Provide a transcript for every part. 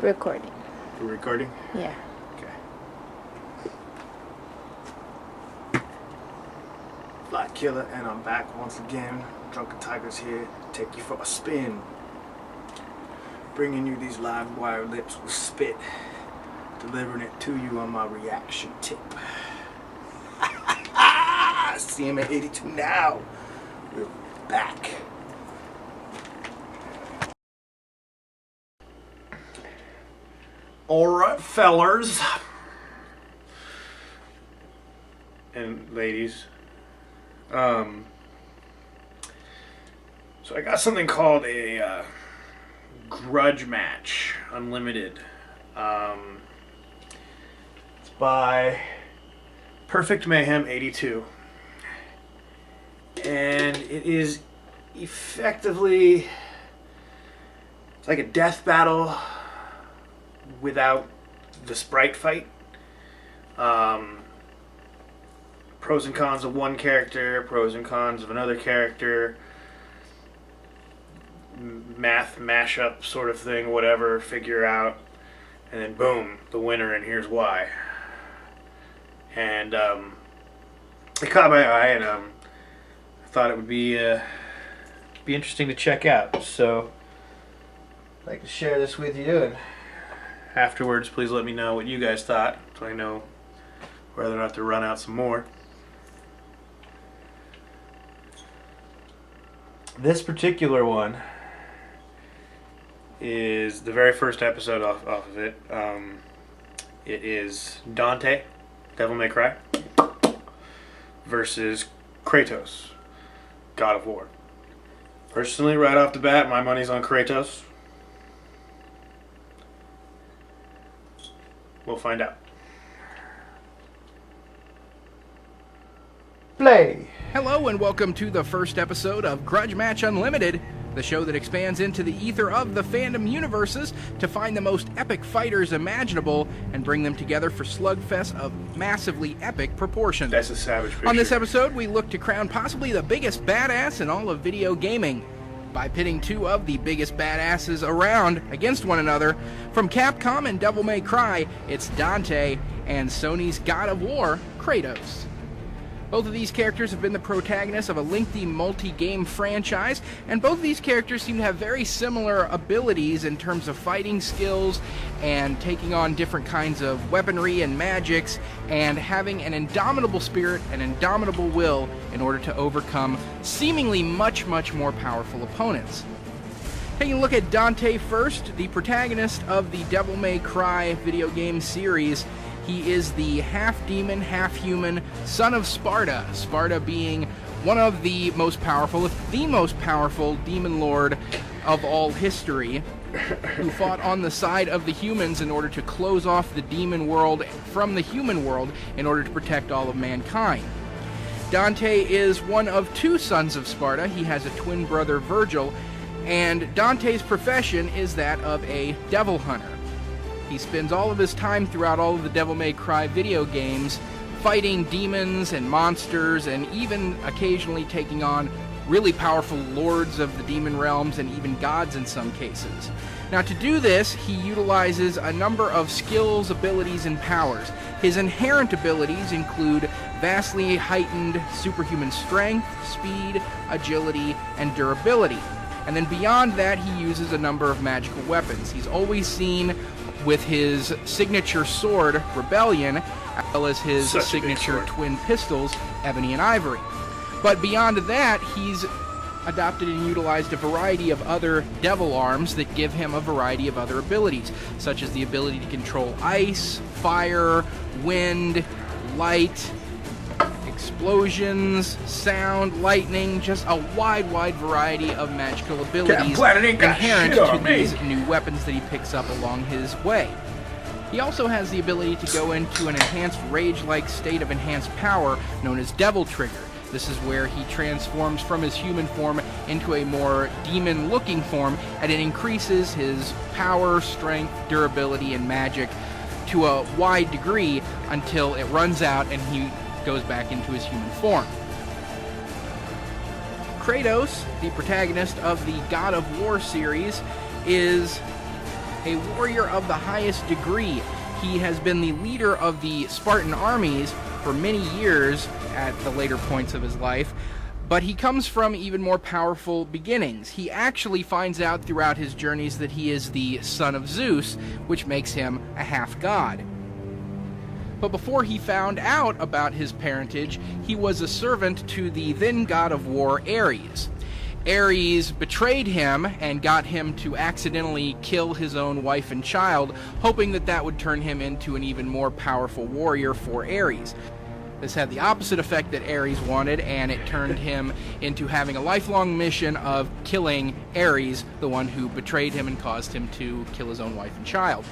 Recording. We're recording? Yeah. Okay. Fly Killer, and I'm back once again. Drunken Tiger's here to take you for a spin. Bringing you these live wire lips with spit. Delivering it to you on my reaction tip. See him at 82 now. We're back. Alright, fellers. And ladies. So I got something called a Grudge match, Unlimited. It's by PerfectMayhem82. And it is effectively, it's like a death battle without the sprite fight. Pros and cons of one character, pros and cons of another character, math mashup sort of thing, whatever, figure out, and then boom, the winner, and here's why. And it caught my eye, and I thought it would be interesting to check out. So I'd like to share this with you, and afterwards, please let me know what you guys thought, so I know whether or not to run out some more. This particular one is the very first episode off of it. It is Dante, Devil May Cry, versus Kratos, God of War. Personally, right off the bat, my money's on Kratos. We'll find out. Play! Hello and welcome to the first episode of Grudge Match Unlimited, the show that expands into the ether of the fandom universes to find the most epic fighters imaginable and bring them together for slugfests of massively epic proportions. That's a savage picture. On this episode, we look to crown possibly the biggest badass in all of video gaming by pitting two of the biggest badasses around against one another. From Capcom and Devil May Cry, it's Dante, and Sony's God of War, Kratos. Both of these characters have been the protagonists of a lengthy multi-game franchise, and both of these characters seem to have very similar abilities in terms of fighting skills and taking on different kinds of weaponry and magics, and having an indomitable spirit and indomitable will in order to overcome seemingly much, much more powerful opponents. Taking a look at Dante first, the protagonist of the Devil May Cry video game series. He is the half-demon, half-human son of Sparta. Sparta being one of the most powerful, if the most powerful demon lord of all history, who fought on the side of the humans in order to close off the demon world from the human world in order to protect all of mankind. Dante is one of two sons of Sparta. He has a twin brother, Virgil, and Dante's profession is that of a devil hunter. He spends all of his time throughout all of the Devil May Cry video games fighting demons and monsters, and even occasionally taking on really powerful lords of the demon realms and even gods in some cases. Now, to do this, he utilizes a number of skills, abilities, and powers. His inherent abilities include vastly heightened superhuman strength, speed, agility, and durability. And then beyond that, he uses a number of magical weapons. He's always seen with his signature sword, Rebellion, as well as his signature twin pistols, Ebony and Ivory. But beyond that, he's adopted and utilized a variety of other devil arms that give him a variety of other abilities, such as the ability to control ice, fire, wind, light, explosions, sound, lightning, just a wide variety of magical abilities inherent to these new weapons that he picks up along his way. He also has the ability to go into an enhanced rage-like state of enhanced power known as Devil Trigger. This is where he transforms from his human form into a more demon-looking form, and it increases his power, strength, durability, and magic to a wide degree until it runs out and he goes back into his human form. Kratos, the protagonist of the God of War series, is a warrior of the highest degree. He has been the leader of the Spartan armies for many years at the later points of his life, but he comes from even more powerful beginnings. He actually finds out throughout his journeys that he is the son of Zeus, which makes him a half-god. But before he found out about his parentage, he was a servant to the then god of war, Ares. Ares betrayed him and got him to accidentally kill his own wife and child, hoping that that would turn him into an even more powerful warrior for Ares. This had the opposite effect that Ares wanted, and it turned him into having a lifelong mission of killing Ares, the one who betrayed him and caused him to kill his own wife and child.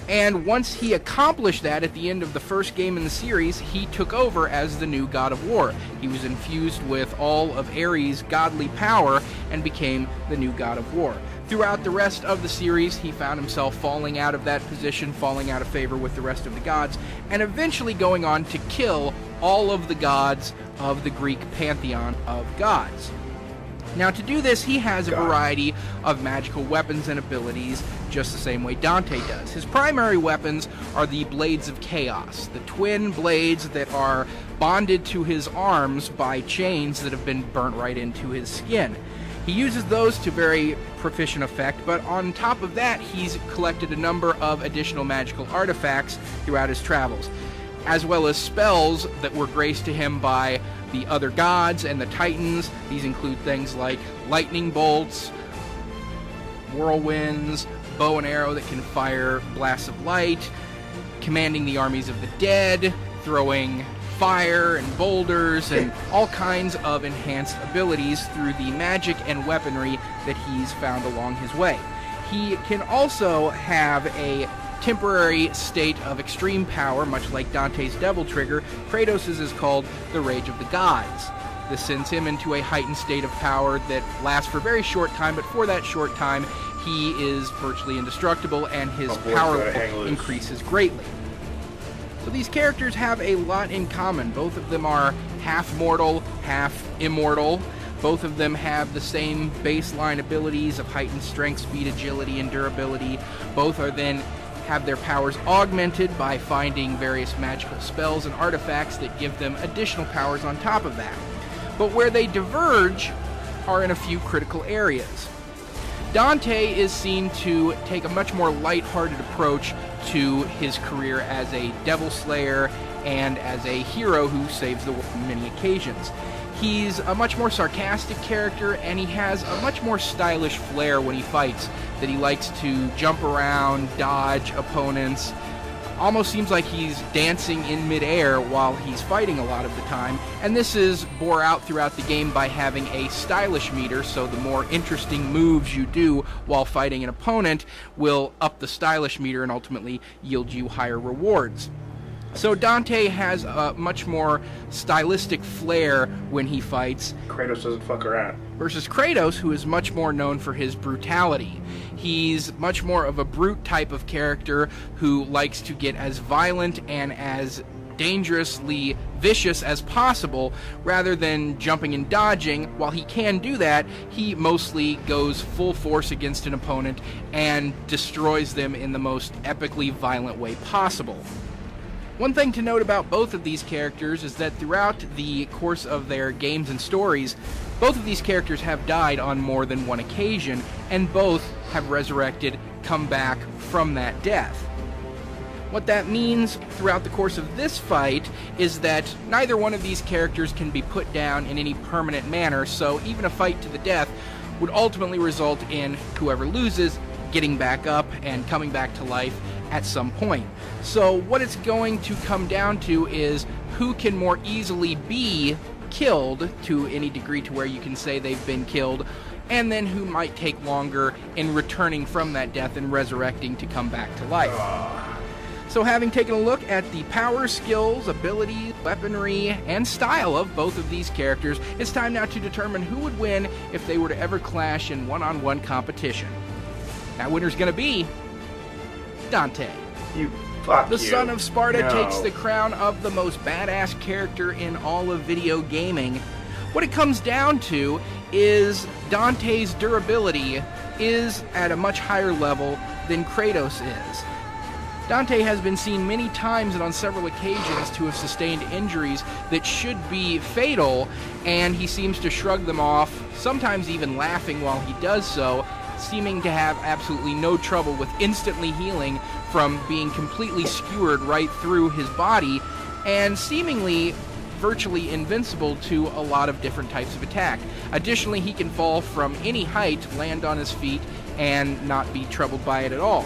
And once he accomplished that at the end of the first game in the series, he took over as the new god of war. He was infused with all of Ares' godly power and became the new god of war. Throughout the rest of the series, he found himself falling out of that position, falling out of favor with the rest of the gods, and eventually going on to kill all of the gods of the Greek pantheon of gods. Now, to do this, he has a variety of magical weapons and abilities, just the same way Dante does. His primary weapons are the Blades of Chaos, the twin blades that are bonded to his arms by chains that have been burnt right into his skin. He uses those to very proficient effect, but on top of that, he's collected a number of additional magical artifacts throughout his travels, as well as spells that were graced to him by the other gods and the titans. These include things like lightning bolts, whirlwinds, bow and arrow that can fire blasts of light, commanding the armies of the dead, throwing fire and boulders, and all kinds of enhanced abilities through the magic and weaponry that he's found along his way. He can also have a temporary state of extreme power, much like Dante's Devil Trigger. Kratos' is called the Rage of the Gods. This sends him into a heightened state of power that lasts for a very short time, but for that short time, he is virtually indestructible, and his power increases greatly. So these characters have a lot in common. Both of them are half mortal, half immortal. Both of them have the same baseline abilities of heightened strength, speed, agility, and durability. Both are then have their powers augmented by finding various magical spells and artifacts that give them additional powers on top of that. But where they diverge are in a few critical areas. Dante is seen to take a much more lighthearted approach to his career as a devil slayer and as a hero who saves the world on many occasions. He's a much more sarcastic character, and he has a much more stylish flair when he fights, that he likes to jump around, dodge opponents. Almost seems like he's dancing in midair while he's fighting a lot of the time, and this is bore out throughout the game by having a stylish meter, so the more interesting moves you do while fighting an opponent will up the stylish meter and ultimately yield you higher rewards. So Dante has a much more stylistic flair when he fights. Kratos doesn't fuck around. Versus Kratos, who is much more known for his brutality. He's much more of a brute type of character who likes to get as violent and as dangerously vicious as possible, rather than jumping and dodging. While he can do that, he mostly goes full force against an opponent and destroys them in the most epically violent way possible. One thing to note about both of these characters is that throughout the course of their games and stories, both of these characters have died on more than one occasion, and both have resurrected, come back from that death. What that means throughout the course of this fight is that neither one of these characters can be put down in any permanent manner, so even a fight to the death would ultimately result in whoever loses getting back up and coming back to life at some point. So what it's going to come down to is who can more easily be killed to any degree to where you can say they've been killed, and then who might take longer in returning from that death and resurrecting to come back to life. So having taken a look at the power, skills, abilities, weaponry, and style of both of these characters, it's time now to determine who would win if they were to ever clash in one-on-one competition. That winner's going to be Dante. The son of Sparta takes the crown of the most badass character in all of video gaming. What it comes down to is Dante's durability is at a much higher level than Kratos is. Dante has been seen many times and on several occasions to have sustained injuries that should be fatal, and he seems to shrug them off, sometimes even laughing while he does so, seeming to have absolutely no trouble with instantly healing from being completely skewered right through his body, and seemingly virtually invincible to a lot of different types of attack. Additionally, he can fall from any height, land on his feet, and not be troubled by it at all.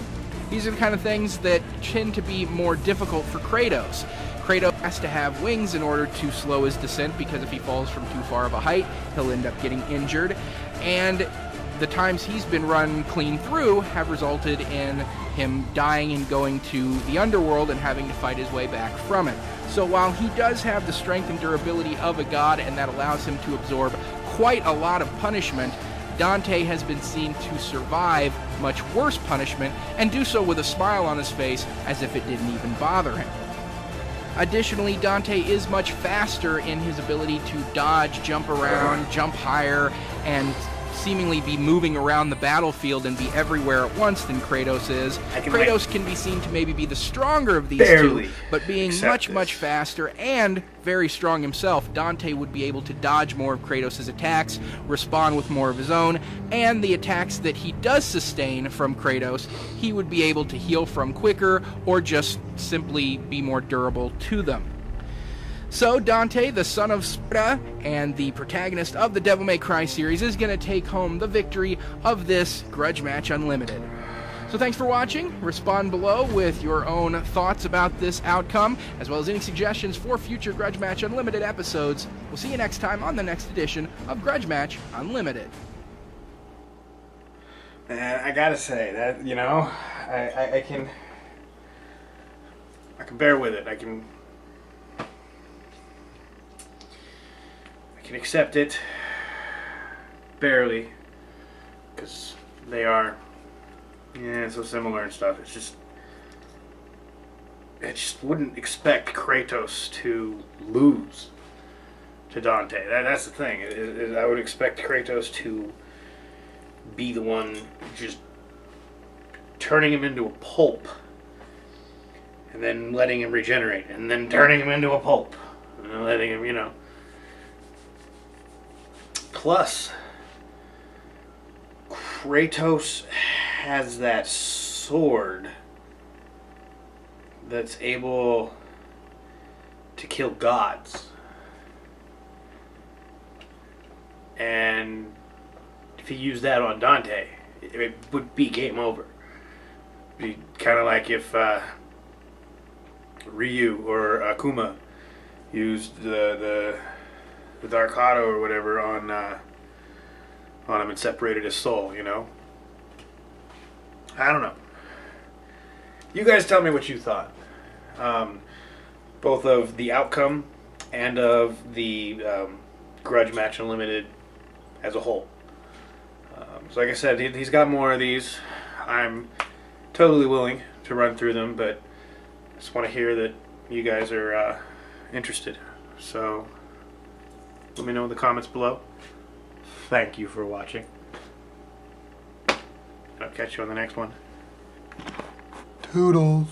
These are the kind of things that tend to be more difficult for Kratos. Kratos has to have wings in order to slow his descent, because if he falls from too far of a height, he'll end up getting injured. And the times he's been run clean through have resulted in him dying and going to the underworld and having to fight his way back from it. So while he does have the strength and durability of a god, and that allows him to absorb quite a lot of punishment, Dante has been seen to survive much worse punishment and do so with a smile on his face as if it didn't even bother him. Additionally, Dante is much faster in his ability to dodge, jump around, jump higher, and seemingly be moving around the battlefield and be everywhere at once than Kratos is. Kratos can be seen to maybe be the stronger of these two, but being much faster and very strong himself, Dante would be able to dodge more of Kratos' attacks, respond with more of his own, and the attacks that he does sustain from Kratos, he would be able to heal from quicker or just simply be more durable to them. So Dante, the son of Sparta and the protagonist of the Devil May Cry series, is going to take home the victory of this Grudge Match Unlimited. So thanks for watching. Respond below with your own thoughts about this outcome, as well as any suggestions for future Grudge Match Unlimited episodes. We'll see you next time on the next edition of Grudge Match Unlimited. I gotta say that, you know, I can bear with it. I can accept it, barely, because they are, so similar and stuff. I just wouldn't expect Kratos to lose to Dante. That's the thing. I would expect Kratos to be the one just turning him into a pulp, and then letting him regenerate, and then turning him into a pulp, and then letting him, Plus, Kratos has that sword that's able to kill gods. And if he used that on Dante, it would be game over. It'd be kind of like if Ryu or Akuma used the Dark Auto or whatever on him and separated his soul, I don't know. You guys tell me what you thought. Both of the outcome and of the Grudge Match Unlimited as a whole. So like I said, he's got more of these. I'm totally willing to run through them, but I just want to hear that you guys are interested. So let me know in the comments below. Thank you for watching. I'll catch you on the next one. Toodles.